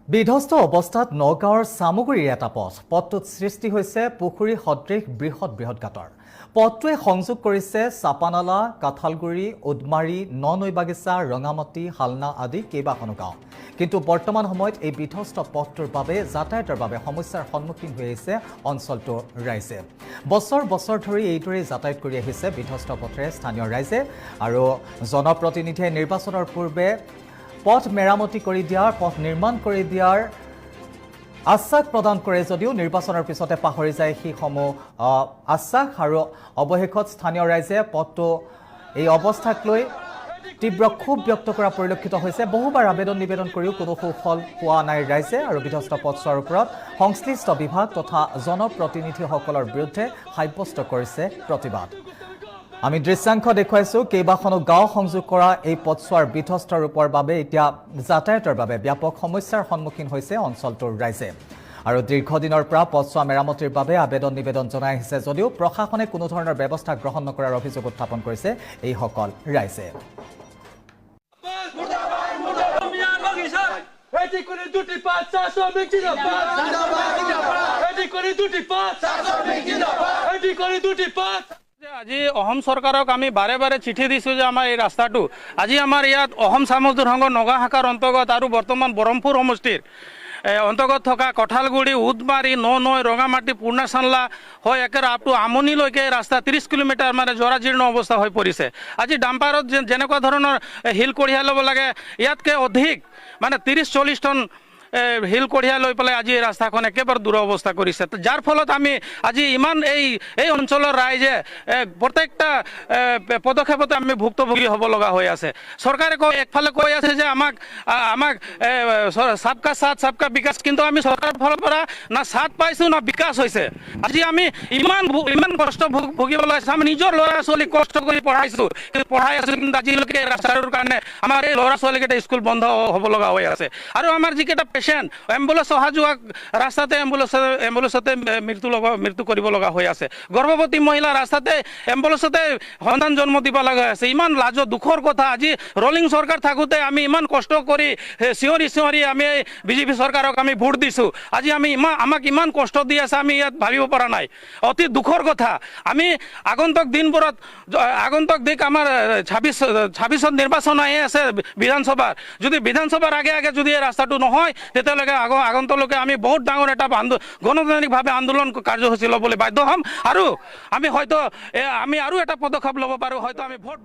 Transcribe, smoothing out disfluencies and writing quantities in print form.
বিধ্বস্ত অৱস্থাত নগাঁৱৰ চামগুৰিৰ এটা পথটোত সৃষ্টি হৈছে পুখুৰী সদৃশ বৃহৎ গাঁতৰ। পথটোৱে সংযোগ কৰিছে চাপানালা, কাঠালগুৰি, উদমাৰী, নৈবাগিচা, ৰঙামাটি, হালনা আদি কেইবাখনো গাঁও। কিন্তু বৰ্তমান সময়ত এই বিধ্বস্ত পথটোৰ বাবে যাতায়াতৰ বাবে সমস্যাৰ সন্মুখীন হৈ আহিছে অঞ্চলটোৰ ৰাইজে। বছৰ ধৰি এইদৰেই যাতায়াত কৰি আহিছে বিধ্বস্ত পথেৰে স্থানীয় ৰাইজে আৰু জনপ্ৰতিনিধিয়ে নিৰ্বাচনৰ পূৰ্বে পথ মেৰামতি কৰি দিয়াৰ পথ নিৰ্মাণ কৰি দিয়াৰ আশ্বাস প্ৰদান কৰে যদিও নিৰ্বাচনৰ পিছতে পাহৰি যায় সেইসমূহ আশ্বাস আৰু অৱশেষত স্থানীয় ৰাইজে পথটো এই অৱস্থাক লৈ তীব্ৰ ক্ষোভ ব্যক্ত কৰা পৰিলক্ষিত হৈছে। বহুবাৰ আবেদন নিবেদন কৰিও কোনো সুফল পোৱা নাই ৰাইজে আৰু বিধ্বস্ত পথছোৱাৰ ওপৰত সংশ্লিষ্ট বিভাগ তথা জনপ্ৰতিনিধিসকলৰ বিৰুদ্ধে সাব্যস্ত কৰিছে প্ৰতিবাদ। আমি দৃশ্যাংশ দেখুৱাইছো কেইবাখনো গাঁও সংযোগ কৰা এই পথছোৱাৰ বিধ্বস্ত ৰূপৰ বাবে এতিয়া যাতায়াতৰ বাবে ব্যাপক সমস্যাৰ সন্মুখীন হৈছে অঞ্চলটোৰ ৰাইজে আৰু দীৰ্ঘদিনৰ পৰা পথছোৱা মেৰামতিৰ বাবে আবেদন নিবেদন জনাই আহিছে যদিও প্ৰশাসনে কোনো ধৰণৰ ব্যৱস্থা গ্ৰহণ নকৰাৰ অভিযোগ উত্থাপন কৰিছে এইসকল ৰাইজে। আজি অসম চৰকাৰক আমি বাৰে বাৰে চিঠি দিছোঁ যে আমাৰ এই ৰাস্তাটো আজি আমাৰ ইয়াত অসম চামগুৰি সংঘ নগা শাখাৰ অন্তৰ্গত আৰু বৰ্তমান ব্ৰহ্মপুৰ সমষ্টিৰ অন্তৰ্গত থকা কঠালগুৰি, উদমাৰী, নৈ, ৰঙামাটি, পূৰ্ণাচানলা হৈ একেবাৰে আপ টু আমনিলৈকে ৰাস্তা 30 কিলোমিটাৰ মানে জৰাজীৰ্ণ অৱস্থা হৈ পৰিছে। আজি ডাম্পাৰত যেনেকুৱা ধৰণৰ শিল কঢ়িয়াই ল'ব লাগে ইয়াতকৈ অধিক মানে 30-40 টন শিল কঢ়িয়াই লৈ পেলাই আজি এই ৰাস্তাখন একেবাৰে দুৰৱস্থা কৰিছে, যাৰ ফলত আমি আজি ইমান এই অঞ্চলৰ ৰাইজে প্ৰত্যেকটা পদক্ষেপতে আমি ভুক্তভোগী হ'ব লগা হৈ আছে। চৰকাৰে একফালে কৈ আছে যে আমাক সবকা সাথ সবকা বিকাশ, কিন্তু আমি চৰকাৰৰ ফালৰ পৰা না সাথ পাইছোঁ না বিকাশ হৈছে। আজি আমি ইমান কষ্ট ভুগিব লগা হৈছে। আমি নিজৰ ল'ৰা ছোৱালীক কষ্ট কৰি পঢ়াই আছোঁ কিন্তু আজিলৈকে ৰাস্তাটোৰ কাৰণে আমাৰ এই ল'ৰা ছোৱালীকেইটা স্কুল বন্ধ হ'ব লগা হৈ আছে আৰু আমাৰ যিকেইটা পেচেণ্ট এম্বুলেন্স অহা যোৱা ৰাস্তাতে এম্বুলেন্সতে মৃত্যু কৰিব লগা হৈ আছে। গৰ্ভৱতী মহিলা ৰাস্তাতে এম্বুলেন্সতে সন্তান জন্ম দিব লগা আছে। ইমান লাজৰ দুখৰ কথা। আজি ৰলিং চৰকাৰ থাকোঁতে আমি ইমান কষ্ট কৰি চিঞৰি আমি বিজেপি চৰকাৰক আমি ভোট দিছোঁ। আজি আমাক ইমান কষ্ট দি আছে আমি ইয়াত ভাবিব পৰা নাই। অতি দুখৰ কথা। আমি আগন্তুক দিনবোৰত আমাৰ 26ত নিৰ্বাচন আহি আছে বিধানসভাৰ। যদি বিধানসভাৰ আগে যদি এই ৰাস্তাটো নহয় তেতিয়ালৈকে আগন্তলৈকে আমি বহুত ডাঙৰ এটা গণতান্ত্ৰিকভাৱে আন্দোলন কাৰ্যসূচী ল'বলৈ বাধ্য হ'ম আৰু আমি হয়তো আৰু এটা পদক্ষেপ ল'ব পাৰোঁ, হয়তো আমি ভোট